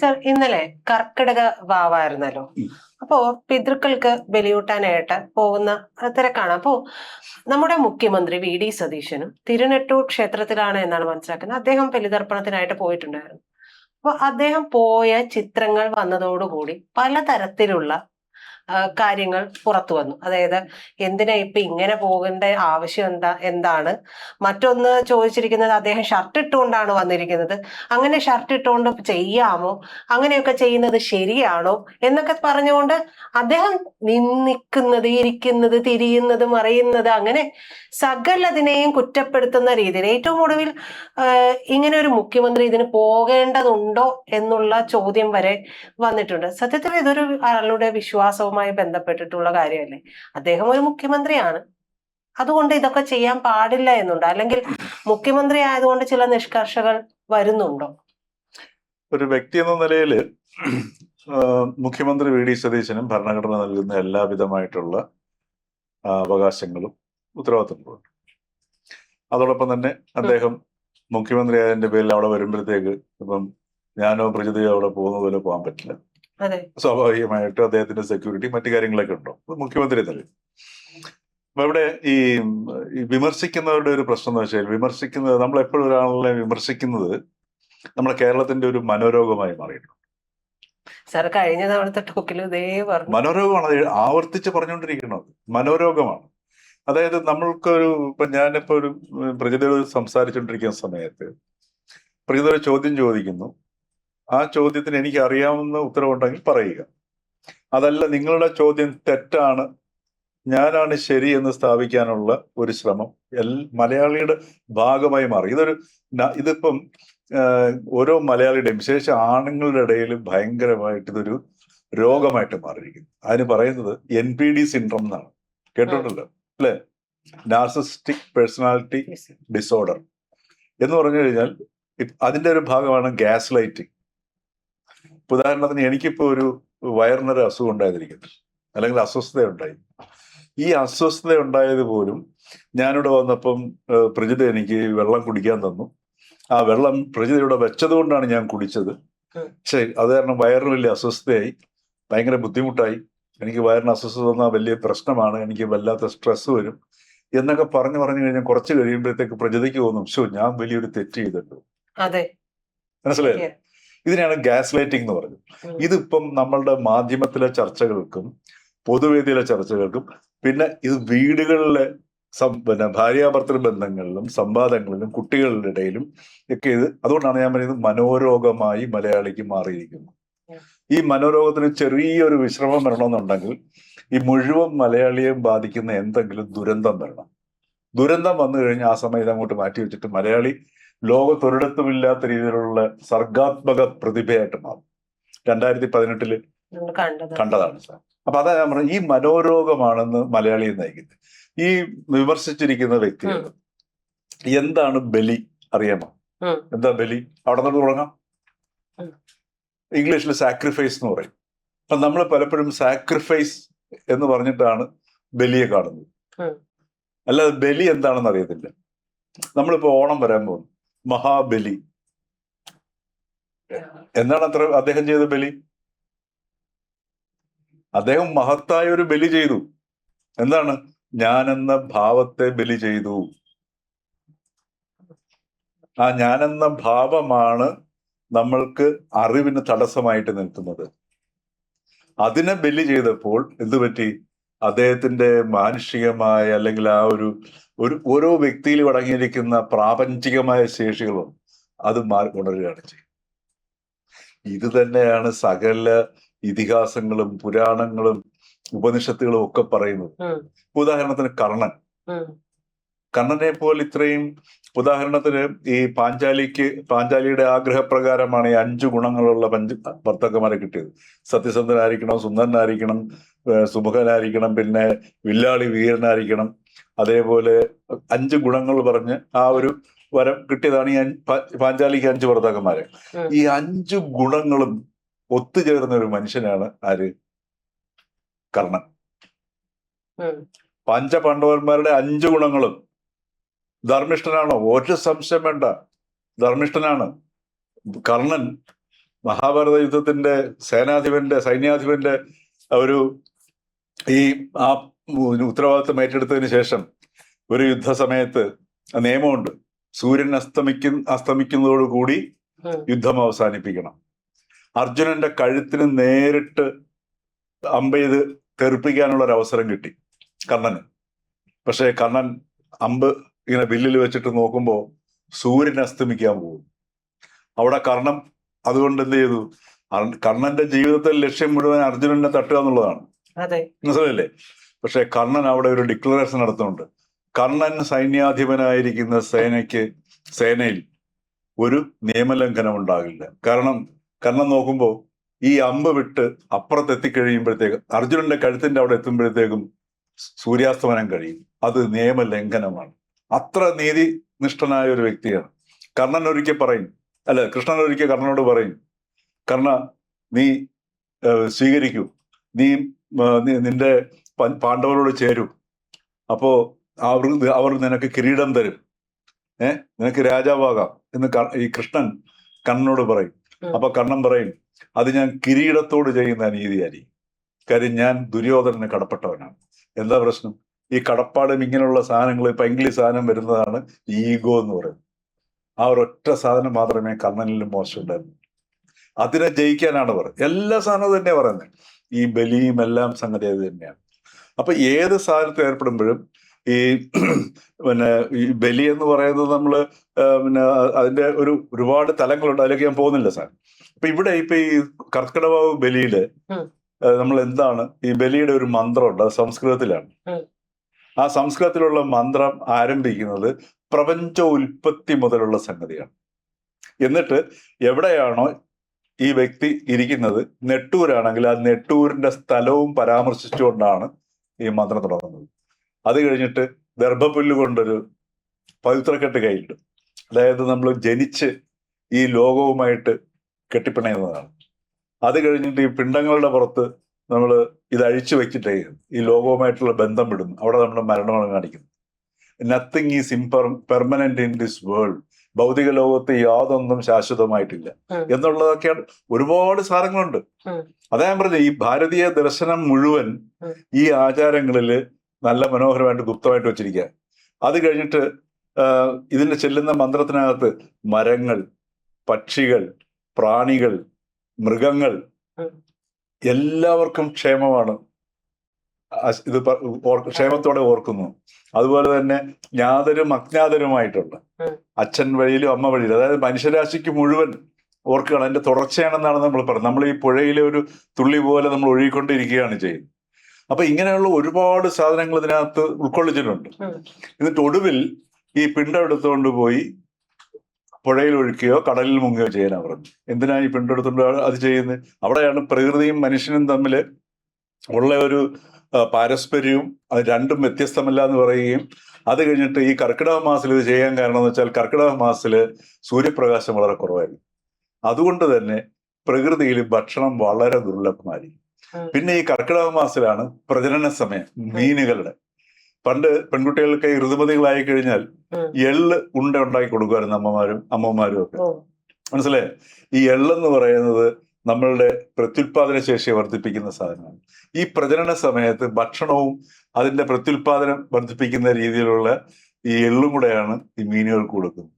Sir, ഇന്നലെ കർക്കിടക വാവായിരുന്നല്ലോ. അപ്പോ പിതൃക്കൾക്ക് ബലിയൂട്ടാനായിട്ട് പോകുന്ന തിരക്കാണ്. അപ്പോ നമ്മുടെ മുഖ്യമന്ത്രി VD സതീശനും തിരുനെട്ടൂർ ക്ഷേത്രത്തിലാണ് എന്നാണ് മനസ്സിലാക്കുന്നത്. അദ്ദേഹം ബലിതർപ്പണത്തിനായിട്ട് പോയിട്ടുണ്ടായിരുന്നു. അപ്പൊ അദ്ദേഹം പോയ ചിത്രങ്ങൾ വന്നതോടുകൂടി പലതരത്തിലുള്ള കാര്യങ്ങൾ പുറത്തു വന്നു. അതായത് എന്തിനാ ഇപ്പൊ ഇങ്ങനെ പോകേണ്ട ആവശ്യം എന്താണ്? മറ്റൊന്ന് ചോദിച്ചിരിക്കുന്നത്, അദ്ദേഹം ഷർട്ട് ഇട്ടുകൊണ്ടാണ് വന്നിരിക്കുന്നത്, അങ്ങനെ ഷർട്ട് ഇട്ടുകൊണ്ട് ചെയ്യാമോ, അങ്ങനെയൊക്കെ ചെയ്യുന്നത് ശരിയാണോ എന്നൊക്കെ പറഞ്ഞുകൊണ്ട് അദ്ദേഹം നിൽക്കുന്നത്, ഇരിക്കുന്നത്, തിരിയുന്നത്, മറിയുന്നത്, അങ്ങനെ സകലതിനെയും കുറ്റപ്പെടുത്തുന്ന രീതിയിൽ ഏറ്റവും ഒടുവിൽ ഇങ്ങനെ ഒരു മുഖ്യമന്ത്രി ഇതിന് പോകേണ്ടതുണ്ടോ എന്നുള്ള ചോദ്യം വരെ വന്നിട്ടുണ്ട്. സത്യത്തിൽ ഇതൊരു ആളുടെ വിശ്വാസവുമായി ബന്ധപ്പെട്ടിട്ടുള്ള കാര്യമല്ലേ? അദ്ദേഹം ഒരു മുഖ്യമന്ത്രിയാണ്, അതുകൊണ്ട് ഇതൊക്കെ ചെയ്യാൻ പാടില്ല എന്നുണ്ട്, അല്ലെങ്കിൽ മുഖ്യമന്ത്രി ആയതുകൊണ്ട് ചില നിഷ്കർഷകൾ വരുന്നുണ്ടോ? ഒരു വ്യക്തി എന്ന നിലയിൽ മുഖ്യമന്ത്രി VD സതീശനും ഭരണഘടന നൽകുന്ന എല്ലാവിധമായിട്ടുള്ള അവകാശങ്ങളും ഉത്തരവാദിത്തങ്ങളുണ്ട്. അതോടൊപ്പം തന്നെ അദ്ദേഹം മുഖ്യമന്ത്രി ആയതിന്റെ പേരിൽ അവിടെ വരുമ്പോഴത്തേക്ക് ഇപ്പം ഞാനോ പ്രജിതയോ അവിടെ പോകുന്ന പോലെ പോകാൻ പറ്റില്ല. സ്വാഭാവികമായിട്ടും അദ്ദേഹത്തിന്റെ സെക്യൂരിറ്റി മറ്റു കാര്യങ്ങളൊക്കെ ഉണ്ടോ മുഖ്യമന്ത്രി നിലയിൽ. അപ്പൊ ഇവിടെ ഈ വിമർശിക്കുന്നവരുടെ ഒരു പ്രശ്നം എന്ന് വെച്ചാൽ, നമ്മൾ എപ്പോഴും ഒരാളെ വിമർശിക്കുന്നത് നമ്മുടെ കേരളത്തിന്റെ ഒരു മനോരോഗമായി മാറിയിട്ടുണ്ട്. സാർ, കഴിഞ്ഞ തവണത്തെ ടോക്കിൽ ഇതേ പറഞ്ഞു. മനോരോഗമാണ്, അത് ആവർത്തിച്ച് പറഞ്ഞുകൊണ്ടിരിക്കുന്നത് മനോരോഗമാണ്. അതായത് ഇപ്പൊ ഞാനിപ്പോ ഒരു പ്രജിതയോട് സംസാരിച്ചുകൊണ്ടിരിക്കുന്ന സമയത്ത് പ്രജിത ഒരു ചോദ്യം ചോദിക്കുന്നു. ആ ചോദ്യത്തിന് എനിക്ക് അറിയാവുന്ന ഉത്തരവുണ്ടെങ്കിൽ പറയുക. അതല്ല, നിങ്ങളുടെ ചോദ്യം തെറ്റാണ്, ഞാനാണ് ശരി എന്ന് സ്ഥാപിക്കാനുള്ള ഒരു ശ്രമം മലയാളിയുടെ ഭാഗമായി മാറി. ഇതിപ്പം ഓരോ മലയാളിയുടെയും, വിശേഷിച്ച് ആണുങ്ങളുടെ ഇടയിൽ ഭയങ്കരമായിട്ട് ഇതൊരു രോഗമായിട്ട് മാറിയിരിക്കുന്നു. അതിന് പറയുന്നത് NPD സിൻഡ്രോം എന്നാണ്. കേട്ടിട്ടുണ്ടല്ലോ അല്ലെ? നാർസിസ്റ്റിക് പേഴ്സണാലിറ്റി ഡിസോർഡർ എന്ന് പറഞ്ഞു കഴിഞ്ഞാൽ അതിന്റെ ഒരു ഭാഗമാണ് ഗ്യാസ് ലൈറ്റിംഗ്. ഉദാഹരണത്തിന്, എനിക്കിപ്പോ ഒരു വയറിനൊരു അസുഖം ഉണ്ടായിരിക്കുന്നു, അല്ലെങ്കിൽ അസ്വസ്ഥത ഉണ്ടായി. ഈ അസ്വസ്ഥത ഉണ്ടായത് പോലും ഞാനിവിടെ വന്നപ്പം പ്രജിത എനിക്ക് വെള്ളം കുടിക്കാൻ തന്നു. ആ വെള്ളം പ്രജിത ഇവിടെ വെച്ചത് കൊണ്ടാണ് ഞാൻ കുടിച്ചത്. പക്ഷേ അത് കാരണം വയറിന് വലിയ അസ്വസ്ഥതയായി, ഭയങ്കര ബുദ്ധിമുട്ടായി. എനിക്ക് വയറിന് അസ്വസ്ഥത വന്നാൽ വലിയ പ്രശ്നമാണ്, എനിക്ക് വല്ലാത്ത സ്ട്രെസ് വരും എന്നൊക്കെ പറഞ്ഞു കഴിഞ്ഞാൽ കുറച്ച് കഴിയുമ്പോഴത്തേക്ക് പ്രജിതയ്ക്ക് തോന്നും, ഞാൻ വലിയൊരു തെറ്റ് ചെയ്തിട്ടുണ്ടോ. മനസ്സിലായില്ലേ? ഇതിനെയാണ് ഗ്യാസ് ലൈറ്റിംഗ് എന്ന് പറയുന്നത്. ഇതിപ്പം നമ്മളുടെ മാധ്യമത്തിലെ ചർച്ചകൾക്കും പൊതുവേദിയിലെ ചർച്ചകൾക്കും പിന്നെ ഇത് വീടുകളിലെ ഭാര്യാഭർത്തൃ ബന്ധങ്ങളിലും സംവാദങ്ങളിലും കുട്ടികളുടെ ഇടയിലും ഒക്കെ അതുകൊണ്ടാണ് ഞാൻ പറയുന്നത് മനോരോഗമായി മലയാളിക്ക് മാറിയിരിക്കുന്നു. ഈ മനോരോഗത്തിന് ചെറിയൊരു വിശ്രമം വരണമെന്നുണ്ടെങ്കിൽ ഈ മുഴുവൻ മലയാളിയെയും ബാധിക്കുന്ന എന്തെങ്കിലും ദുരന്തം വരണം. ദുരന്തം വന്നു കഴിഞ്ഞാൽ ആ സമയത്ത് അങ്ങോട്ട് മാറ്റി വെച്ചിട്ട് മലയാളി ലോകത്തൊരിടത്തുമില്ലാത്ത രീതിയിലുള്ള സർഗാത്മക പ്രതിഭയായിട്ട് മാറും. 2018 കണ്ടതാണ് സാർ. അപ്പൊ അതാ ഞാൻ പറഞ്ഞത്, ഈ മനോരോഗമാണെന്ന് മലയാളിയെ നയിക്കുന്നത്. ഈ വിമർശിച്ചിരിക്കുന്ന വ്യക്തികൾ എന്താണ് ബലി അറിയാമോ? എന്താ ബലി? അവിടെ നിന്ന് തുടങ്ങാം. ഇംഗ്ലീഷിൽ സാക്രിഫൈസ് എന്ന് പറയും. അപ്പൊ നമ്മൾ പലപ്പോഴും സാക്രിഫൈസ് എന്ന് പറഞ്ഞിട്ടാണ് ബലിയെ കാണുന്നത്. അല്ലാതെ ബലി എന്താണെന്ന് അറിയത്തില്ല. നമ്മളിപ്പോ ഓണം വരാൻ പോകുന്നു, മഹാബലി എന്താണ് അദ്ദേഹം ചെയ്ത ബലി? അദ്ദേഹം മഹത്തായ ഒരു ബലി ചെയ്തു. എന്താണ്? ഞാനെന്ന ഭാവത്തെ ബലി ചെയ്തു. ആ ഞാനെന്ന ഭാവമാണ് നമ്മൾക്ക് അറിവിന് തടസ്സമായിട്ട് നിൽക്കുന്നത്. അതിനെ ബലി ചെയ്തപ്പോൾ എന്തു പറ്റി? അദ്ദേഹത്തിന്റെ മാനുഷികമായ, അല്ലെങ്കിൽ ആ ഒരു ഓരോ വ്യക്തിയിലും അടങ്ങിയിരിക്കുന്ന പ്രാപഞ്ചികമായ ശേഷികളും അത് ഉണരുകയാണ് ചെയ്യുന്നത്. ഇത് തന്നെയാണ് സകല ഇതിഹാസങ്ങളും പുരാണങ്ങളും ഉപനിഷത്തുകളും ഒക്കെ പറയുന്നത്. ഉദാഹരണത്തിന് കർണനെ പോലെ ഇത്രയും, ഉദാഹരണത്തിന് ഈ പാഞ്ചാലിയുടെ ആഗ്രഹപ്രകാരമാണ് ഈ 5 ഗുണങ്ങളുള്ള ഭർത്താക്കന്മാരെ കിട്ടിയത്. സത്യസന്ധനായിരിക്കണം, സുന്ദരനായിരിക്കണം, സുമുഖനായിരിക്കണം, പിന്നെ വില്ലാളി വീരനായിരിക്കണം. അതേപോലെ 5 ഗുണങ്ങൾ പറഞ്ഞ് ആ ഒരു വരം കിട്ടിയതാണ് ഈ പാഞ്ചാലിക്ക് 5 ഭർത്താക്കന്മാരെ. ഈ 5 ഗുണങ്ങളും ഒത്തുചേർന്ന ഒരു മനുഷ്യനാണ് ആര്? കർണൻ. പഞ്ചപാണ്ഡവന്മാരുടെ 5 ഗുണങ്ങളും. ധർമ്മിഷ്ഠനാണോ? ഒരു സംശയം വേണ്ട, ധർമ്മിഷ്ഠനാണ്. കർണൻ മഹാഭാരത യുദ്ധത്തിന്റെ സൈന്യാധിപന്റെ ഒരു ഈ ആ ഉത്തരവാദിത്വം ഏറ്റെടുത്തതിന് ശേഷം ഒരു യുദ്ധസമയത്ത് നിയമമുണ്ട്, സൂര്യൻ അസ്തമിക്കുന്നതോടുകൂടി യുദ്ധം അവസാനിപ്പിക്കണം. അർജുനന്റെ കഴുത്തിന് നേരിട്ട് അമ്പെയ്ത് തെറിപ്പിക്കാനുള്ള ഒരു അവസരം കിട്ടി കർണന്. പക്ഷേ കർണൻ അമ്പ് ഇങ്ങനെ വില്ലിൽ വെച്ചിട്ട് നോക്കുമ്പോൾ സൂര്യൻ അസ്തമിക്കാൻ പോകും. അവിടെ കർണൻ അതുകൊണ്ട് എന്ത് ചെയ്തു? കർണന്റെ ജീവിതത്തിൽ ലക്ഷ്യം മുഴുവൻ അർജുനനെ തട്ടുക എന്നുള്ളതാണ്, മനസ്സിലല്ലേ? പക്ഷെ കർണൻ അവിടെ ഒരു ഡിക്ലറേഷൻ നടത്തുന്നുണ്ട്. കർണൻ സൈന്യാധിപനായിരിക്കുന്ന സേനയിൽ ഒരു നിയമലംഘനം ഉണ്ടാകില്ല. കാരണം കർണൻ നോക്കുമ്പോൾ ഈ അമ്പ് വിട്ട് അപ്പുറത്തെത്തിക്കഴിയുമ്പോഴത്തേക്കും അർജുനന്റെ കഴുത്തിന്റെ അവിടെ എത്തുമ്പോഴത്തേക്കും സൂര്യാസ്തമനം കഴിയും. അത് നിയമലംഘനമാണ്. അത്ര നീതിനിഷ്ഠനായ ഒരു വ്യക്തിയാണ്. കർണൻ ഒരിക്കൽ പറയും, കൃഷ്ണൻ ഒരിക്കൽ കർണനോട് പറയും, കർണ നീ സ്വീകരിക്കൂ, നീ നിന്റെ പാണ്ഡവരോട് ചേരൂ, അപ്പോ അവർ നിനക്ക് കിരീടം തരും, നിനക്ക് രാജാവാകാം എന്ന് ഈ കൃഷ്ണൻ കർണനോട് പറയും. അപ്പൊ കർണൻ പറയും, അത് ഞാൻ കിരീടത്തോട് ചെയ്യുന്ന അനീതിയായിരിക്കും. കാര്യം ഞാൻ ദുര്യോധനന് കടപ്പെട്ടവനാണ്. എന്താ പ്രശ്നം? ഈ കടപ്പാടും ഇങ്ങനെയുള്ള സാധനങ്ങൾ പൈങ്കിളി സാധനം വരുന്നതാണ് ഈഗോ എന്ന് പറയുന്നത്. ആ ഒരൊറ്റ സാധനം മാത്രമേ കർണനിലും മോശമുണ്ടായിരുന്നു. അതിനെ ജയിക്കാനാണ് പറയുന്നത്. എല്ലാ സാധനവും തന്നെ പറയുന്നത്. ഈ ബലിയും എല്ലാം സംഗതി അത് തന്നെയാണ്. അപ്പൊ ഏത് സാധനത്തിൽ ഏർപ്പെടുമ്പോഴും ഈ ഈ ബലി എന്ന് പറയുന്നത് നമ്മള് അതിന്റെ ഒരുപാട് തലങ്ങളുണ്ട്. അതിലേക്ക് ഞാൻ പോകുന്നില്ല സാർ. അപ്പൊ ഇവിടെ ഈ കർക്കിടക ബലിയില് നമ്മൾ എന്താണ്, ഈ ബലിയുടെ ഒരു മന്ത്രമുണ്ട്, അത് സംസ്കൃതത്തിലാണ്. ആ സംസ്കൃതത്തിലുള്ള മന്ത്രം ആരംഭിക്കുന്നത് പ്രപഞ്ച ഉൽപ്പത്തി മുതലുള്ള സംഗതിയാണ്. എന്നിട്ട് എവിടെയാണോ ഈ വ്യക്തി ഇരിക്കുന്നത്, നെട്ടൂരാണെങ്കിൽ ആ നെട്ടൂരിന്റെ സ്ഥലവും പരാമർശിച്ചുകൊണ്ടാണ് ഈ മന്ത്രം തുടങ്ങുന്നത്. അത് കഴിഞ്ഞിട്ട് ദർഭപ്പുല്ല് കൊണ്ടൊരു പവിത്രക്കെട്ട് കയ്യിലിടും. അതായത് നമ്മൾ ജനിച്ച് ഈ ലോകവുമായിട്ട് കെട്ടിപ്പിണയുന്നതാണ്. അത് കഴിഞ്ഞിട്ട് ഈ പിണ്ടങ്ങളുടെ പുറത്ത് നമ്മൾ ഇത് അഴിച്ചു വെച്ചിട്ടേ ഈ ലോകവുമായിട്ടുള്ള ബന്ധം വിടുന്നു. അവിടെ നമ്മുടെ മരണമാണ് കാണിക്കുന്നത്. Nothing is permanent in this world. ഭൗതിക ലോകത്ത് യാതൊന്നും ശാശ്വതമായിട്ടില്ല എന്നുള്ളതൊക്കെയാണ്. ഒരുപാട് സാധനങ്ങളുണ്ട്. അതാ ഞാൻ പറഞ്ഞത്, ഈ ഭാരതീയ ദർശനം മുഴുവൻ ഈ ആചാരങ്ങളില് നല്ല മനോഹരമായിട്ട് ഗുപ്തമായിട്ട് വെച്ചിരിക്കുക. അത് കഴിഞ്ഞിട്ട് ഇതിന്റെ ചെല്ലുന്ന മന്ത്രത്തിനകത്ത് മരങ്ങൾ, പക്ഷികൾ, പ്രാണികൾ, മൃഗങ്ങൾ എല്ലാവർക്കും ക്ഷേമമാണ്, ഇത് ക്ഷേമത്തോടെ ഓർക്കുന്നു. അതുപോലെ തന്നെ ജ്ഞാതരും അജ്ഞാതരുമായിട്ടുള്ള അച്ഛൻ വഴിയിലും അമ്മ വഴിയിലും, അതായത് മനുഷ്യരാശിക്ക് മുഴുവൻ ഓർക്കുകയാണ്. അതിന്റെ തുടർച്ചയാണെന്നാണ് നമ്മൾ പറയുന്നത്. നമ്മൾ ഈ പുഴയിലെ ഒരു തുള്ളി പോലെ നമ്മൾ ഒഴുകിക്കൊണ്ടിരിക്കുകയാണ് ചെയ്യുന്നത്. അപ്പൊ ഇങ്ങനെയുള്ള ഒരുപാട് സാധനങ്ങൾ ഇതിനകത്ത് ഉൾക്കൊള്ളിച്ചിട്ടുണ്ട്. എന്നിട്ട് ഒടുവിൽ ഈ പിണ്ടം എടുത്തുകൊണ്ട് പോയി പുഴയിൽ ഒഴുക്കുകയോ കടലിൽ മുങ്ങുകയോ ചെയ്യാനാണ് പറഞ്ഞത്. എന്തിനാണ് ഈ പിണ്ടം എടുത്തുകൊണ്ട് അത് ചെയ്യുന്നത്? അവിടെയാണ് പ്രകൃതിയും മനുഷ്യനും തമ്മിൽ ഉള്ള ഒരു പാരസ്പര്യവും അത് രണ്ടും വ്യത്യസ്തമല്ല എന്ന് പറയുകയും, അത് കഴിഞ്ഞിട്ട് ഈ കർക്കിടക മാസത്തിൽ ഇത് ചെയ്യാൻ കാരണം എന്ന് വെച്ചാൽ കർക്കിടക മാസത്തില് സൂര്യപ്രകാശം വളരെ കുറവായിരുന്നു. അതുകൊണ്ട് തന്നെ പ്രകൃതിയിൽ ഭക്ഷണം വളരെ ദുർലഭമായിരിക്കും. പിന്നെ ഈ കർക്കിടക മാസത്തിലാണ് പ്രജനന സമയം മീനുകളുടെ. പണ്ട് പെൺകുട്ടികൾക്ക് ഈ ഋതുമതികളായി കഴിഞ്ഞാൽ എള്ള് ഉണ്ട ഉണ്ടാക്കി കൊടുക്കുമായിരുന്നു അമ്മമാരും ഒക്കെ. മനസ്സിലായേ? ഈ എള്ളെന്ന് പറയുന്നത് നമ്മളുടെ പ്രത്യുൽപാദന ശേഷിയെ വർദ്ധിപ്പിക്കുന്ന സാധനമാണ്. ഈ പ്രജനന സമയത്ത് ഭക്ഷണവും അതിന്റെ പ്രത്യുൽപാദനം വർദ്ധിപ്പിക്കുന്ന രീതിയിലുള്ള ഈ എള്ളും കൂടെയാണ് ഈ മീനുകൾക്ക് കൊടുക്കുന്നത്.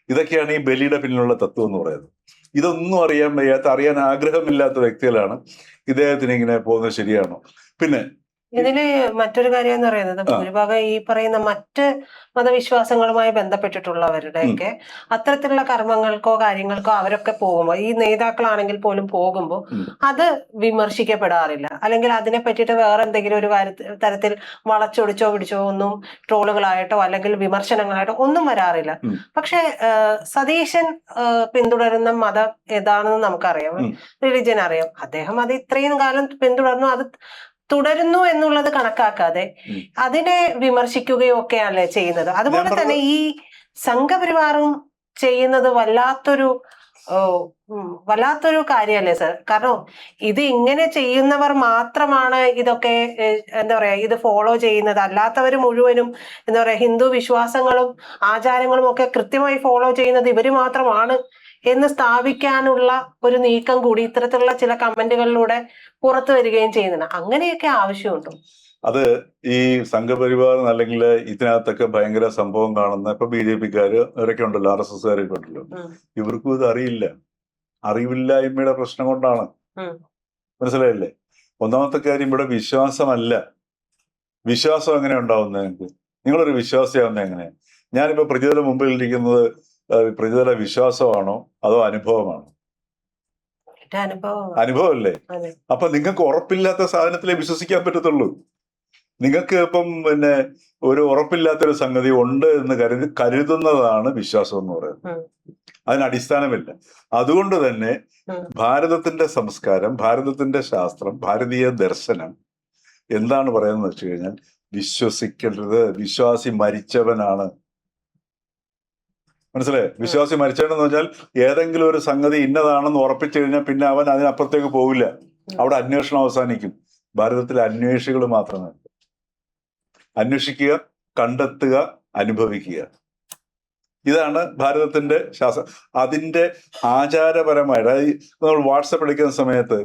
ഇതൊക്കെയാണ് ഈ ബലിയുടെ പിന്നിലുള്ള തത്വം എന്ന് പറയുന്നത്. ഇതൊന്നും അറിയാൻ ആഗ്രഹമില്ലാത്ത വ്യക്തികളാണ് ഇദ്ദേഹത്തിന് ഇങ്ങനെ പോകുന്നത്. ശരിയാണോ? പിന്നെ ഇതില് മറ്റൊരു കാര്യം എന്ന് പറയുന്നത്, ഭൂരിഭാഗം ഈ പറയുന്ന മറ്റ് മതവിശ്വാസങ്ങളുമായി ബന്ധപ്പെട്ടിട്ടുള്ളവരുടെയൊക്കെ അത്തരത്തിലുള്ള കർമ്മങ്ങൾക്കോ കാര്യങ്ങൾക്കോ അവരൊക്കെ പോകുമ്പോൾ, ഈ നേതാക്കളാണെങ്കിൽ പോലും പോകുമ്പോൾ അത് വിമർശിക്കപ്പെടാറില്ല. അല്ലെങ്കിൽ അതിനെ പറ്റിയിട്ട് വേറെ എന്തെങ്കിലും ഒരു തരത്തിൽ വളച്ചൊടിച്ചോ പിടിച്ചോ ഒന്നും ട്രോളുകളായിട്ടോ അല്ലെങ്കിൽ വിമർശനങ്ങളായിട്ടോ ഒന്നും വരാറില്ല. പക്ഷെ സതീശൻ പിന്തുടരുന്ന മതം ഏതാണെന്ന് നമുക്കറിയാം, റിലിജൻ അറിയാം. അദ്ദേഹം അത് ഇത്രയും കാലം പിന്തുടർന്നു, അത് തുടരുന്നു എന്നുള്ളത് കണക്കാക്കാതെ അതിനെ വിമർശിക്കുകയോ ഒക്കെയല്ലേ ചെയ്യുന്നത്. അതുപോലെ തന്നെ ഈ സംഘപരിവാറും ചെയ്യുന്നത് വല്ലാത്തൊരു കാര്യമല്ലേ സർ? കാരണം ഇത് ഇങ്ങനെ ചെയ്യുന്നവർ മാത്രമാണ് ഇതൊക്കെ എന്താ പറയാ ഇത് ഫോളോ ചെയ്യുന്നത്. അല്ലാത്തവർ മുഴുവനും എന്താ പറയാ ഹിന്ദു വിശ്വാസങ്ങളും ആചാരങ്ങളും ഒക്കെ കൃത്യമായി ഫോളോ ചെയ്യുന്നത് ഇവര് മാത്രമാണ് എന്ന് സ്ഥാപിക്കാനുള്ള ഒരു നീക്കം കൂടി ഇത്തരത്തിലുള്ള ചില കമന്റുകളിലൂടെ പുറത്തു വരികയും ചെയ്യുന്നുണ്ട്. അങ്ങനെയൊക്കെ ആവശ്യമുണ്ടോ? അത് ഈ സംഘപരിവാർ അല്ലെങ്കിൽ ഇതിനകത്തൊക്കെ ഭയങ്കര സംഭവം കാണുന്ന ഇപ്പൊ BJP-ക്കാര് അവരൊക്കെ ഉണ്ടല്ലോ, RSS-കാരൊക്കെ ഉണ്ടല്ലോ, ഇവർക്കും ഇത് അറിയില്ല. അറിവില്ലായ്മയുടെ പ്രശ്നം കൊണ്ടാണ്. മനസ്സിലായില്ലേ? ഒന്നാമത്തെ കാര്യം ഇവിടെ വിശ്വാസമല്ല. വിശ്വാസം എങ്ങനെ ഉണ്ടാവുന്നത്? നിങ്ങൾക്ക് നിങ്ങളൊരു വിശ്വാസിയാവുന്നത് എങ്ങനെ? ഞാനിപ്പോ പ്രജിതയുടെ മുമ്പിൽ ഇരിക്കുന്നത് പ്രജിതയുടെ വിശ്വാസമാണോ അതോ അനുഭവമാണോ? അനുഭവമല്ലേ? അപ്പൊ നിങ്ങൾക്ക് ഉറപ്പില്ലാത്ത സാധനത്തിലേ വിശ്വസിക്കാൻ പറ്റത്തുള്ളൂ. നിങ്ങൾക്ക് ഇപ്പം പിന്നെ ഒരു ഉറപ്പില്ലാത്തൊരു സംഗതി ഉണ്ട് എന്ന് കരുതുന്നതാണ് വിശ്വാസം എന്ന് പറയുന്നത്. അതിന് അടിസ്ഥാനമില്ല. അതുകൊണ്ട് തന്നെ ഭാരതത്തിന്റെ സംസ്കാരം, ഭാരതത്തിന്റെ ശാസ്ത്രം, ഭാരതീയ ദർശനം എന്താണ് പറയുന്നത് വെച്ച് കഴിഞ്ഞാൽ വിശ്വസിക്കരുത്, വിശ്വാസി മരിച്ചവനാണ്. മനസ്സിലായേ? വിശ്വാസി മരിച്ചവനെന്ന് പറഞ്ഞാൽ ഏതെങ്കിലും ഒരു സംഗതി ഇന്നതാണെന്ന് ഉറപ്പിച്ചു കഴിഞ്ഞാൽ പിന്നെ അവൻ അതിനപ്പുറത്തേക്ക് പോവില്ല. അവിടെ അന്വേഷണം അവസാനിക്കും. ഭാരതത്തിലെ അന്വേഷികൾ മാത്രമേ അന്വേഷിക്കുക, കണ്ടെത്തുക, അനുഭവിക്കുക. ഇതാണ് ഭാരതത്തിന്റെ ശാസ്ത്രം. അതിന്റെ ആചാരപരമായിട്ട്, അതായത് നമ്മൾ വാട്സപ്പ് എടുക്കുന്ന സമയത്ത്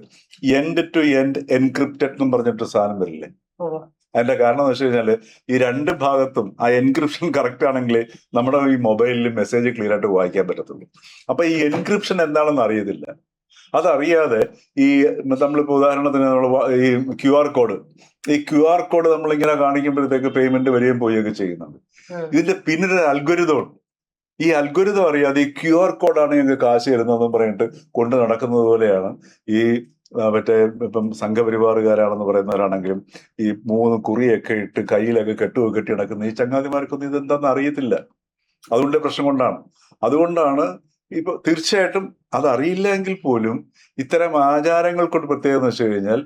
എൻഡ് ടു എൻഡ് എൻക്രിപ്റ്റഡ് എന്നും പറഞ്ഞിട്ട് സാധനം വരില്ലേ? അതിന്റെ കാരണം എന്ന് വെച്ച് കഴിഞ്ഞാല് ഈ രണ്ട് ഭാഗത്തും ആ എൻക്രിപ്ഷൻ കറക്റ്റ് ആണെങ്കിൽ നമ്മുടെ ഈ മൊബൈലിൽ മെസ്സേജ് ക്ലിയർ ആയിട്ട് വായിക്കാൻ പറ്റത്തുള്ളൂ. അപ്പൊ ഈ എൻക്രിപ്ഷൻ എന്താണെന്ന് അറിയത്തില്ല. അതറിയാതെ ഈ നമ്മളിപ്പോ ഉദാഹരണത്തിന് നമ്മൾ ഈ QR കോഡ്, ഈ QR കോഡ് നമ്മളിങ്ങനെ കാണിക്കുമ്പോഴത്തേക്ക് പേയ്മെന്റ് വരികയും പോവുകയൊക്കെ ചെയ്യുന്നുണ്ട്. ഇതിന്റെ പിന്നിലൊരു അൽഗോരിതം ഉണ്ട്. ഈ അൽഗോരിതം അറിയാതെ ഈ QR കോഡാണ് ഞങ്ങൾക്ക് കാശ് തരുന്നതെന്ന് പറഞ്ഞിട്ട് കൊണ്ട് നടക്കുന്നത് പോലെയാണ് ഈ മറ്റേ ഇപ്പം സംഘപരിവാറുകാരാണെന്ന് പറയുന്നവരാണെങ്കിലും ഈ 3 കുറിയൊക്കെ ഇട്ട് കയ്യിലൊക്കെ കെട്ടുമൊക്കെ കെട്ടി നടക്കുന്ന ഈ ചങ്ങാതിമാർക്കൊന്നും ഇതെന്താണെന്ന് അറിയത്തില്ല. അതുകൊണ്ട് പ്രശ്നം കൊണ്ടാണ്. അതുകൊണ്ടാണ് ഇപ്പൊ തീർച്ചയായിട്ടും അതറിയില്ല എങ്കിൽ പോലും ഇത്തരം ആചാരങ്ങൾ കൊണ്ട് പ്രത്യേകത എന്ന് വെച്ച് കഴിഞ്ഞാൽ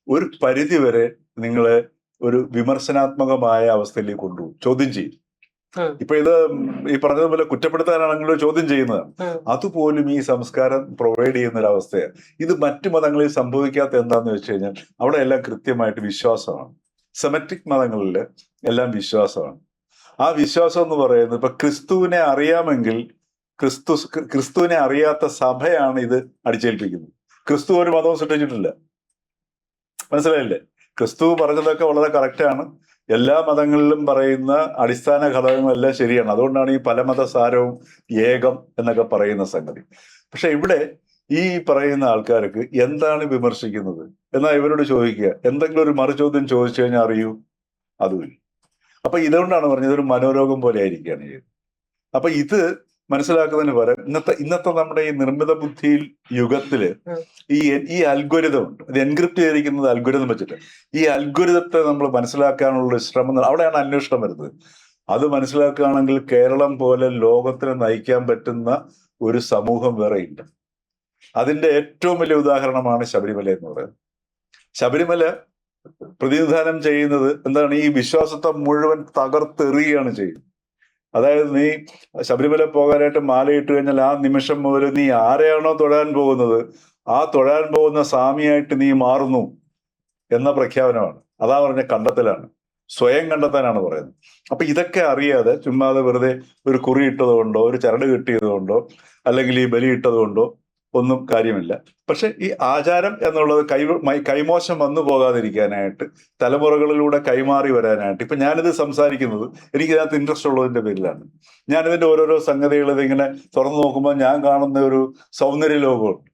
ഒരു പരിധിവരെ നിങ്ങളെ ഒരു വിമർശനാത്മകമായ അവസ്ഥയിലേക്ക് കൊണ്ടുപോകും, ചോദ്യം ചെയ്യും. ഇപ്പൊ ഇത് ഈ പറഞ്ഞതുപോലെ കുറ്റപ്പെടുത്താനാണെങ്കിലും ചോദ്യം ചെയ്യുന്നതാണ്. അതുപോലും ഈ സംസ്കാരം പ്രൊവൈഡ് ചെയ്യുന്ന ഒരു അവസ്ഥയാണ്. ഇത് മറ്റു മതങ്ങളിൽ സംഭവിക്കാത്ത എന്താന്ന് വെച്ച് കഴിഞ്ഞാൽ അവിടെ എല്ലാം കൃത്യമായിട്ട് വിശ്വാസമാണ്. സെമറ്റിക് മതങ്ങളിൽ എല്ലാം വിശ്വാസമാണ്. ആ വിശ്വാസം എന്ന് പറയുന്നത് ഇപ്പൊ ക്രിസ്തുവിനെ അറിയാമെങ്കിൽ ക്രിസ്തുവിനെ അറിയാത്ത സഭയാണ് ഇത് അടിച്ചേൽപ്പിക്കുന്നത്. ക്രിസ്തു ഒരു മതവും സൃഷ്ടിച്ചിട്ടില്ല. മനസ്സിലായില്ലേ? ക്രിസ്തു പറഞ്ഞതൊക്കെ വളരെ കറക്റ്റാണ്. എല്ലാ മതങ്ങളിലും പറയുന്ന അടിസ്ഥാന ഘടകങ്ങളെല്ലാം ശരിയാണ്. അതുകൊണ്ടാണ് ഈ പലമതസാരവും ഏകം എന്നൊക്കെ പറയുന്ന സംഗതി. പക്ഷെ ഇവിടെ ഈ പറയുന്ന ആൾക്കാർക്ക് എന്താണ് വിമർശിക്കുന്നത് എന്നാൽ ഇവരോട് ചോദിക്കുക, എന്തെങ്കിലും ഒരു മറുചോദ്യം ചോദിച്ചു കഴിഞ്ഞാൽ അറിയൂ, അതുമില്ല. അപ്പൊ ഇതുകൊണ്ടാണ് പറഞ്ഞത് ഇതൊരു മനോരോഗം പോലെ ആയിരിക്കുകയാണ് ചെയ്യുന്നത്. അപ്പൊ ഇത് മനസ്സിലാക്കുന്നതിന് പകരം ഇന്നത്തെ നമ്മുടെ ഈ നിർമ്മിത ബുദ്ധിയിൽ യുഗത്തില് ഈ അൽഗോരിതം ഉണ്ട്. ഇത് എൻക്രിപ്റ്റ് ചെയ്തിരിക്കുന്നത് അൽഗോരിതം വെച്ചിട്ട്. ഈ അൽഗോരിതത്തെ നമ്മൾ മനസ്സിലാക്കാനുള്ള ശ്രമം, അവിടെയാണ് അന്വേഷണം വരുന്നത്. അത് മനസ്സിലാക്കുകയാണെങ്കിൽ കേരളം പോലെ ലോകത്തിനെ നയിക്കാൻ പറ്റുന്ന ഒരു സമൂഹം വേറെ ഇല്ല. അതിന്റെ ഏറ്റവും വലിയ ഉദാഹരണമാണ് ശബരിമല എന്ന് പറയുന്നത്. ശബരിമല പ്രതിനിധാനം ചെയ്യുന്നത് എന്താണ്? ഈ വിശ്വാസത്തെ മുഴുവൻ തകർത്തെറിയുകയാണ് ചെയ്യുന്നത്. അതായത് നീ ശബരിമല പോകാനായിട്ട് മാലയിട്ട് കഴിഞ്ഞാൽ ആ നിമിഷം മുതൽ നീ ആരെയാണോ തൊഴാൻ പോകുന്നത് ആ തൊഴാൻ പോകുന്ന സ്വാമിയായിട്ട് നീ മാറുന്നു എന്ന പ്രഖ്യാപനമാണ്. അതാ പറഞ്ഞ കണ്ടെത്തലാണ്, സ്വയം കണ്ടെത്താനാണ് പറയുന്നത്. അപ്പൊ ഇതൊക്കെ അറിയാതെ ചുമ്മാതെ വെറുതെ ഒരു കുറി ഇട്ടത് കൊണ്ടോ ഒരു ചരട് കെട്ടിയത് കൊണ്ടോ അല്ലെങ്കിൽ ഈ ബലി ഇട്ടത് കൊണ്ടോ ഒന്നും കാര്യമില്ല. പക്ഷെ ഈ ആചാരം എന്നുള്ളത് കൈമോശം വന്നു പോകാതിരിക്കാനായിട്ട്, തലമുറകളിലൂടെ കൈമാറി വരാനായിട്ട്, ഇപ്പൊ ഞാനിത് സംസാരിക്കുന്നത് എനിക്കിതിനകത്ത് ഇൻട്രസ്റ്റ് ഉള്ളതിന്റെ പേരിലാണ്. ഞാനിതിന്റെ ഓരോരോ സംഗതികൾ ഇതിങ്ങനെ തുറന്നു നോക്കുമ്പോൾ ഞാൻ കാണുന്ന ഒരു സൗന്ദര്യ ലോകമുണ്ട്.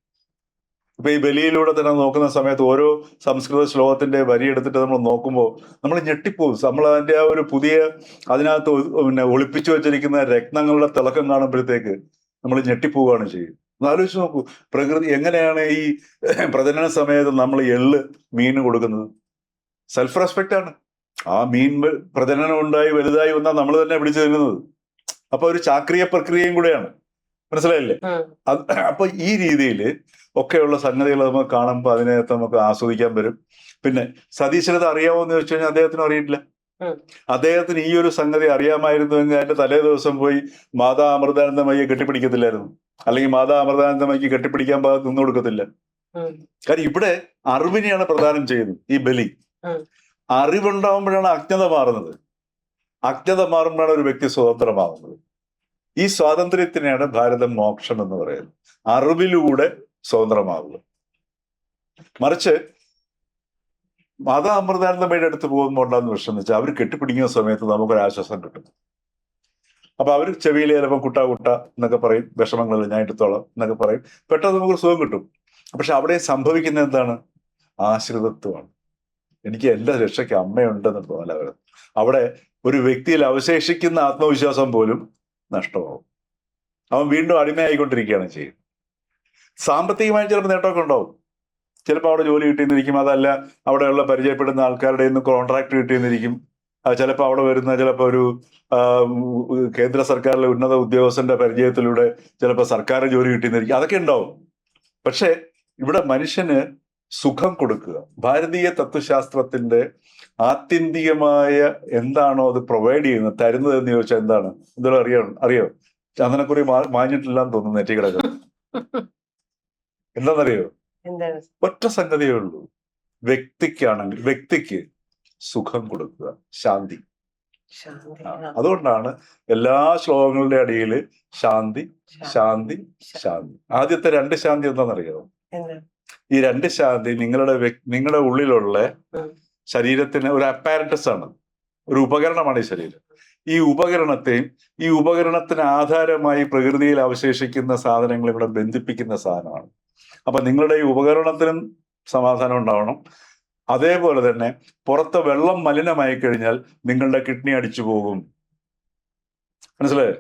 ഇപ്പൊ ഈ ബലിയിലൂടെ തന്നെ നോക്കുന്ന സമയത്ത് ഓരോ സംസ്കൃത ശ്ലോകത്തിന്റെ വരി എടുത്തിട്ട് നമ്മൾ നോക്കുമ്പോൾ നമ്മൾ ഞെട്ടിപ്പോകും. നമ്മൾ അതിന്റെ ആ ഒരു പുതിയ അതിനകത്ത് പിന്നെ ഒളിപ്പിച്ചു വെച്ചിരിക്കുന്ന രത്നങ്ങളുടെ തിളക്കം കാണുമ്പോഴത്തേക്ക് നമ്മൾ ഞെട്ടിപ്പോവുകയാണ് ചെയ്യുന്നത്. ആലോചിച്ച് നോക്കൂ, പ്രകൃതി എങ്ങനെയാണ് ഈ പ്രജനന സമയത്ത് നമ്മൾ എള്ള് മീന് കൊടുക്കുന്നത്? സെൽഫ് റെസ്പെക്റ്റ് ആണ്. ആ മീൻ പ്രജനനം ഉണ്ടായി വലുതായി വന്നാൽ നമ്മൾ തന്നെ പിടിച്ചു തരുന്നത്. അപ്പൊ ഒരു ചാക്രിയ പ്രക്രിയയും കൂടെയാണ്. മനസ്സിലായില്ലേ? അപ്പൊ ഈ രീതിയിൽ ഒക്കെയുള്ള സംഗതികൾ നമുക്ക് കാണുമ്പോൾ അതിനകത്ത് നമുക്ക് ആസ്വദിക്കാൻ വരും. പിന്നെ സതീശനത് അറിയാമോ എന്ന് ചോദിച്ചു കഴിഞ്ഞാൽ അദ്ദേഹത്തിന് അറിയില്ല. അദ്ദേഹത്തിന് ഈ ഒരു സംഗതി അറിയാമായിരുന്നുവെങ്കിൽ അതിന്റെ തലേ ദിവസം പോയി മാതാ അമൃതാനന്ദമയ്യെ കെട്ടിപ്പിടിക്കത്തില്ലായിരുന്നു, അല്ലെങ്കിൽ മാതാ അമൃതാനന്ദമയ്ക്ക് കെട്ടിപ്പിടിക്കാൻ ഭാഗത്ത് നിന്ന് കൊടുക്കത്തില്ല. കാര്യം ഇവിടെ അറിവിനെയാണ് പ്രദാനം ചെയ്യുന്നത്. ഈ ബലി അറിവുണ്ടാവുമ്പോഴാണ് അജ്ഞത മാറുന്നത്. അജ്ഞത മാറുമ്പോഴാണ് ഒരു വ്യക്തി സ്വതന്ത്രമാകുന്നത്. ഈ സ്വാതന്ത്ര്യത്തിനെയാണ് ഭാരതം മോക്ഷം എന്ന് പറയുന്നത്. അറിവിലൂടെ സ്വതന്ത്രമാവുക. മറിച്ച് മാതാ അമൃതാനന്ദമയുടെ അടുത്ത് പോകുമ്പോൾ ഉണ്ടാകുന്ന വിഷയം എന്ന് വെച്ചാൽ അവർ കെട്ടിപ്പിടിക്കുന്ന സമയത്ത് നമുക്കൊരാശ്വാസം കിട്ടും. അപ്പൊ അവർ ചെവിയിൽ ചിലപ്പോൾ കുട്ട എന്നൊക്കെ പറയും, വിഷമങ്ങളിൽ ഞാൻ എടുത്തോളാം എന്നൊക്കെ പറയും, പെട്ടെന്ന് നമുക്കൊരു സുഖം കിട്ടും. പക്ഷെ അവിടെ സംഭവിക്കുന്നത് എന്താണ്? ആശ്രിതത്വമാണ്. എനിക്ക് എന്റെ രക്ഷയ്ക്ക് അമ്മയുണ്ടെന്ന് തോന്നല. അവിടെ ഒരു വ്യക്തിയിൽ അവശേഷിക്കുന്ന ആത്മവിശ്വാസം പോലും നഷ്ടമാവും. അവൻ വീണ്ടും അടിമയായിക്കൊണ്ടിരിക്കുകയാണ് ചെയ്യുന്നത്. സാമ്പത്തികമായി ചിലപ്പോൾ നേട്ടമൊക്കെ ഉണ്ടാവും. ചിലപ്പോൾ അവിടെ ജോലി കിട്ടിയെന്നിരിക്കും, അതല്ല അവിടെയുള്ള പരിചയപ്പെടുന്ന ആൾക്കാരുടെ നിന്ന് കോൺട്രാക്ട് കിട്ടിയെന്നിരിക്കും, ചിലപ്പോൾ അവിടെ വരുന്ന ചിലപ്പോൾ ഒരു കേന്ദ്ര സർക്കാരിലെ ഉന്നത ഉദ്യോഗസ്ഥന്റെ പരിചയത്തിലൂടെ ചിലപ്പോൾ സർക്കാർ ജോലി കിട്ടിയെന്നിരിക്കും, അതൊക്കെ ഉണ്ടാവും. പക്ഷെ ഇവിടെ മനുഷ്യന് സുഖം കൊടുക്കുക, ഭാരതീയ തത്വശാസ്ത്രത്തിന്റെ ആത്യന്തികമായ എന്താണോ അത് പ്രൊവൈഡ് ചെയ്യുന്നത്, തരുന്നത് എന്ന് ചോദിച്ചാൽ എന്താണ്? എന്തെങ്കിലും അറിയോ? ചന്ദനക്കുറി മാഞ്ഞിട്ടില്ലാന്ന് തോന്നുന്നു നെറ്റി കിടക്കുന്നത്. എന്താണെന്നറിയോ? ഒറ്റ സംഗതിയേ ഉള്ളൂ. വ്യക്തിക്ക് സുഖം കൊടുക്കുക, ശാന്തി. അതുകൊണ്ടാണ് എല്ലാ ശ്ലോകങ്ങളുടെ അടിയിൽ ശാന്തി ശാന്തി ശാന്തി. ആദ്യത്തെ 2 ശാന്തി എന്താണെന്നറിയോ? ഈ 2 ശാന്തി നിങ്ങളുടെ ഉള്ളിലുള്ള ശരീരത്തിന് ഒരു അപ്പാരറ്റസ് ആണ്, ഒരു ഉപകരണമാണ് ഈ ശരീരം. ഈ ഉപകരണത്തിന് ആധാരമായി പ്രകൃതിയിൽ അവശേഷിക്കുന്ന സാധനങ്ങളെ കൂടെ ബന്ധിപ്പിക്കുന്ന സാധനമാണ്. അപ്പൊ നിങ്ങളുടെ ഈ ഉപകരണത്തിനും സമാധാനം ഉണ്ടാവണം. അതേപോലെ തന്നെ പുറത്തെ വെള്ളം മലിനമായി കഴിഞ്ഞാൽ നിങ്ങളുടെ കിഡ്നി അടിച്ചു പോകും, മനസ്സിലായോ?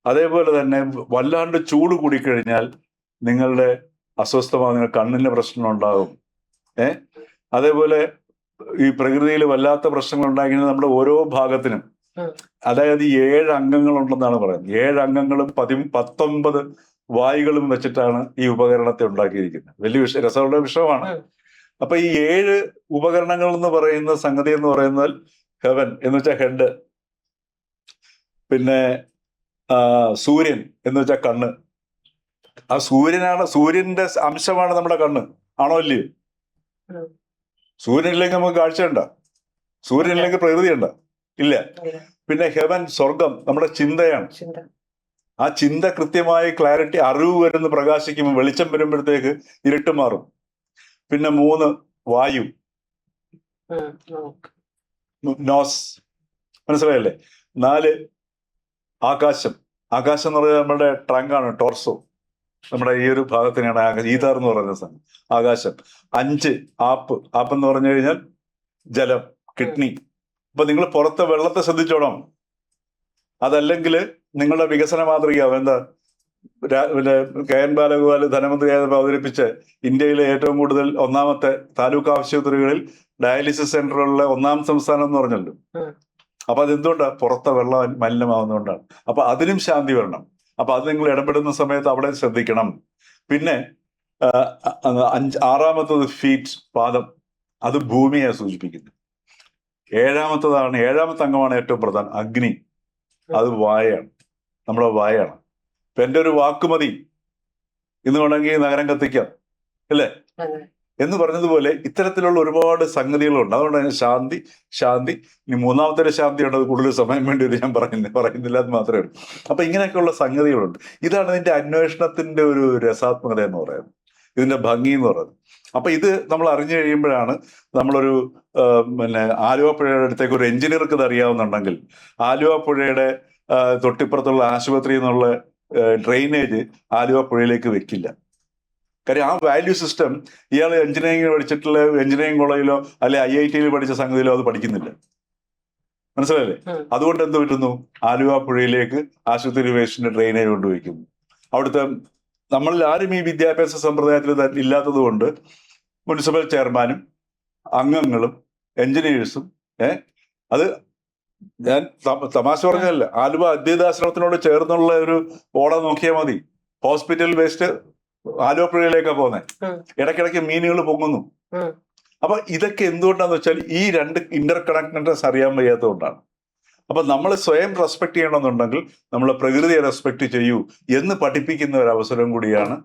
അതേപോലെ തന്നെ വല്ലാണ്ട് ചൂട് കൂടിക്കഴിഞ്ഞാൽ നിങ്ങളുടെ അസ്വസ്ഥമായ കണ്ണിന് പ്രശ്നം ഉണ്ടാകും. അതേപോലെ ഈ പ്രകൃതിയിൽ വല്ലാത്ത പ്രശ്നങ്ങൾ ഉണ്ടാക്കുന്നത് നമ്മുടെ ഓരോ ഭാഗത്തിനും. അതായത് 7 അംഗങ്ങളുണ്ടെന്നാണ് പറയുന്നത്. 7 അംഗങ്ങളും 19 വായുകളും വെച്ചിട്ടാണ് ഈ ഉപകരണത്തെ ഉണ്ടാക്കിയിരിക്കുന്നത്. വലിയ രസമുള്ള വിഷയമാണ്. അപ്പൊ ഈ 7 ഉപകരണങ്ങൾ എന്ന് പറയുന്ന സംഗതി എന്ന് പറയുന്നത് ഹെവൻ എന്ന് വെച്ചാൽ ഹെഡ്, പിന്നെ സൂര്യൻ എന്ന് വെച്ചാൽ കണ്ണ്. ആ സൂര്യന്റെ അംശമാണ് നമ്മുടെ കണ്ണ്, ആണോ അല്ലയോ? സൂര്യനില്ലെങ്കിൽ നമുക്ക് കാഴ്ചയുണ്ട? സൂര്യനില്ലെങ്കിൽ പ്രകൃതി ഉണ്ട? ഇല്ല. പിന്നെ ഹെവൻ, സ്വർഗം, നമ്മുടെ ചിന്തയാണ്. ആ ചിന്ത കൃത്യമായി ക്ലാരിറ്റി, അറിവ് വരുന്ന പ്രകാശിക്കുമ്പോൾ വെളിച്ചം വരുമ്പോഴത്തേക്ക് ഇരുട്ട് മാറും. പിന്നെ 3 വായു, നോസ്, മനസ്സിലായല്ലേ? 4 ആകാശം. ആകാശം എന്ന് പറയുന്നത് നമ്മുടെ ട്രങ്കാണ്, ടോർസോ. നമ്മുടെ ഈ ഒരു ഭാഗത്തിനാണ് ഈഥാർ എന്ന് പറയുന്ന സാധനം, ആകാശം. 5 ആപ്പ് എന്ന് പറഞ്ഞു കഴിഞ്ഞാൽ ജലം, കിഡ്നി. അപ്പൊ നിങ്ങൾ പുറത്തെ വെള്ളത്തെ ശ്രദ്ധിച്ചോണം. അതല്ലെങ്കിൽ നിങ്ങളുടെ വികസന മാതൃക എന്താ? KN ബാലഗോപാൽ ധനമന്ത്രിയായി അവതരിപ്പിച്ച് ഇന്ത്യയിലെ ഏറ്റവും കൂടുതൽ 1ാമത്തെ താലൂക്ക് ആശുപത്രികളിൽ ഡയാലിസിസ് സെന്ററുള്ള 1ാം സംസ്ഥാനം എന്ന് പറഞ്ഞല്ലോ. അപ്പൊ അതെന്തുകൊണ്ടാണ്? പുറത്തെ വെള്ളം മലിനമാവുന്നതുകൊണ്ടാണ്. അപ്പൊ അതിനും ശാന്തി വരണം. അപ്പൊ അത് നിങ്ങൾ ഇടപെടുന്ന സമയത്ത് അവിടെ ശ്രദ്ധിക്കണം. പിന്നെ 6ാമത്തത് ഫീറ്റ്, പാദം, അത് ഭൂമിയെ സൂചിപ്പിക്കുന്നു. 7ാമത്തെ അംഗമാണ് ഏറ്റവും പ്രധാനം, അഗ്നി, അത് വായാണ്, നമ്മുടെ വായാണ്. ഇപ്പൊ എൻ്റെ ഒരു വാക്കുമതി ഇന്ന് വേണമെങ്കിൽ നഗരം കത്തിക്കാം, അല്ലേ എന്ന് പറഞ്ഞതുപോലെ ഇത്തരത്തിലുള്ള ഒരുപാട് സംഗതികളുണ്ട്. അതുകൊണ്ട് ശാന്തി. ഇനി 3ാമത്തെ ശാന്തിയുണ്ട്, അത് കൂടുതൽ സമയം വേണ്ടി ഞാൻ പറയുന്നില്ല, അത് മാത്രമേ ഉള്ളൂ. അപ്പൊ ഇങ്ങനെയൊക്കെയുള്ള സംഗതികളുണ്ട്. ഇതാണ് ഇതിന്റെ അന്വേഷണത്തിന്റെ ഒരു രസാത്മകത എന്ന് പറയുന്നത്, ഇതിന്റെ ഭംഗി എന്ന് പറയുന്നത്. അപ്പൊ ഇത് നമ്മൾ അറിഞ്ഞു കഴിയുമ്പോഴാണ് നമ്മളൊരു ആലുവ പുഴയുടെ അടുത്തേക്ക് ഒരു എഞ്ചിനീയർക്ക് ഇത് അറിയാവുന്നുണ്ടെങ്കിൽ ആലുവ പുഴയുടെ തൊട്ടിപ്പുറത്തുള്ള ആശുപത്രി എന്നുള്ള ഡ്രെയിനേജ് ആലുവ പുഴയിലേക്ക് വെക്കില്ല. കാര്യം ആ വാല്യൂ സിസ്റ്റം ഇയാൾ എഞ്ചിനീയറിംഗ് കോളേജിലോ അല്ലെ IIT പഠിച്ച സംഗതിയിലോ അത് പഠിക്കുന്നില്ല, മനസ്സിലല്ലേ? അതുകൊണ്ട് എന്ത് പറ്റുന്നു? ആലുവ പുഴയിലേക്ക് ആശുപത്രി വേസ്റ്റിന്റെ ഡ്രെയിനേജ് കൊണ്ടുവയ്ക്കുന്നു. അവിടുത്തെ നമ്മളിൽ ആരും ഈ വിദ്യാഭ്യാസ സമ്പ്രദായത്തിൽ ഇല്ലാത്തത് കൊണ്ട് മുനിസിപ്പൽ ചെയർമാനും അംഗങ്ങളും എഞ്ചിനീയേഴ്സും അത് ഞാൻ തമാശ പറഞ്ഞതല്ല, ആലുവ അദ്വൈതാശ്രമത്തിനോട് ചേർന്നുള്ള ഒരു ഓട നോക്കിയാൽ മതി. ഹോസ്പിറ്റൽ വേസ്റ്റ് ആലുവ പുഴയിലേക്കാണ് പോകുന്നത്. ഇടയ്ക്കിടയ്ക്ക് മീനുകൾ പൊങ്ങുന്നു. അപ്പൊ ഇതൊക്കെ എന്തുകൊണ്ടാന്ന് വെച്ചാൽ ഈ 2 ഇന്റർ കണക്റ്റഡ്നെസ് അറിയാൻ വയ്യാത്തതുകൊണ്ടാണ്. അപ്പൊ നമ്മൾ സ്വയം റെസ്പെക്ട് ചെയ്യണമെന്നുണ്ടെങ്കിൽ നമ്മൾ പ്രകൃതിയെ റെസ്പെക്ട് ചെയ്യൂ എന്ന് പഠിപ്പിക്കുന്ന ഒരു അവസരം കൂടിയാണ്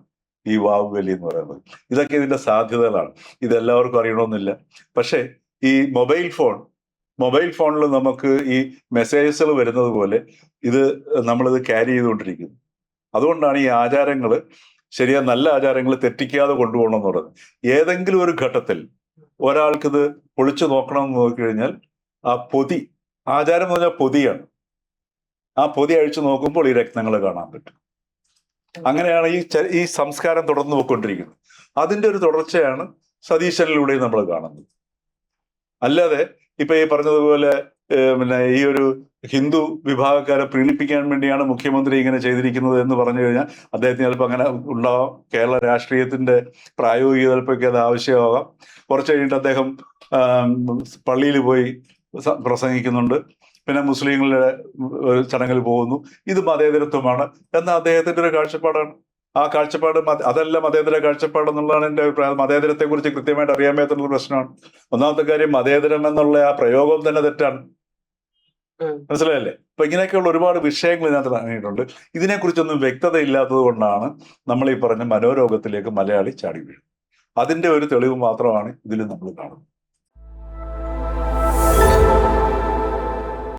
ഈ വാവുബലി എന്ന് പറയുന്നത്. ഇതൊക്കെ ഇതിന്റെ സാധ്യതകളാണ്. ഇതെല്ലാവർക്കും അറിയണമെന്നില്ല. പക്ഷെ ഈ മൊബൈൽ ഫോൺ മൊബൈൽ ഫോണിൽ നമുക്ക് ഈ മെസ്സേജസുകൾ വരുന്നത് പോലെ നമ്മളിത് ക്യാരി ചെയ്തുകൊണ്ടിരിക്കുന്നു. അതുകൊണ്ടാണ് ഈ ആചാരങ്ങൾ നല്ല ആചാരങ്ങൾ തെറ്റിക്കാതെ കൊണ്ടുപോകണം എന്ന് പറയുന്നത്. ഏതെങ്കിലും ഒരു ഘട്ടത്തിൽ ഒരാൾക്കിത് പൊളിച്ചു നോക്കണമെന്ന് നോക്കിക്കഴിഞ്ഞാൽ ആ പൊതി, ആചാരം എന്ന് പറഞ്ഞാൽ പൊതിയാണ്, ആ പൊതി അഴിച്ചു നോക്കുമ്പോൾ ഈ രത്നങ്ങൾ കാണാൻ പറ്റും. അങ്ങനെയാണ് ഈ സംസ്കാരം തുടർന്ന് പോയിക്കൊണ്ടിരിക്കുന്നത്. അതിന്റെ ഒരു തുടർച്ചയാണ് സതീശനിലൂടെ നമ്മൾ കാണുന്നത്. അല്ലാതെ ഇപ്പൊ ഈ പറഞ്ഞതുപോലെ ഈ ഒരു ഹിന്ദു വിഭാഗക്കാരെ പ്രീണിപ്പിക്കാൻ വേണ്ടിയാണ് മുഖ്യമന്ത്രി ഇങ്ങനെ ചെയ്തിരിക്കുന്നത് എന്ന് പറഞ്ഞു കഴിഞ്ഞാൽ അദ്ദേഹത്തിന് ചിലപ്പോൾ അങ്ങനെ ഉണ്ടാവാം. കേരള രാഷ്ട്രീയത്തിന്റെ പ്രായോഗിക ചിലപ്പോഴൊക്കെ അത് ആവശ്യമാകാം. കുറച്ച് കഴിഞ്ഞിട്ട് അദ്ദേഹം പള്ളിയിൽ പോയി പ്രസംഗിക്കുന്നുണ്ട്, പിന്നെ മുസ്ലിങ്ങളുടെ ഒരു ചടങ്ങിൽ പോകുന്നു. ഇത് മതേതരത്വമാണ് എന്ന അദ്ദേഹത്തിന്റെ ഒരു കാഴ്ചപ്പാടാണ്. ആ കാഴ്ചപ്പാട് അതല്ല മതേതര കാഴ്ചപ്പാട് എന്നുള്ളതാണ് എൻ്റെ അഭിപ്രായം. മതേതരത്തെ കുറിച്ച് കൃത്യമായിട്ട് അറിയാൻ മേത്തുള്ള പ്രശ്നമാണ്. ഒന്നാമത്തെ കാര്യം, മതേതരം എന്നുള്ള ആ പ്രയോഗം തന്നെ തെറ്റാണ്. മനസ്സിലായല്ലേ? അപ്പൊ ഇങ്ങനെയൊക്കെയുള്ള ഒരുപാട് വിഷയങ്ങൾ ഇതിനകത്ത് ഇറങ്ങിയിട്ടുണ്ട്. ഇതിനെക്കുറിച്ചൊന്നും വ്യക്തത ഇല്ലാത്തത് കൊണ്ടാണ് നമ്മൾ ഈ പറഞ്ഞ മനോരോഗത്തിലേക്ക് മലയാളി ചാടി വീഴുന്നത്. അതിന്റെ ഒരു തെളിവ് മാത്രമാണ് ഇതിൽ നമ്മൾ കാണുന്നത്.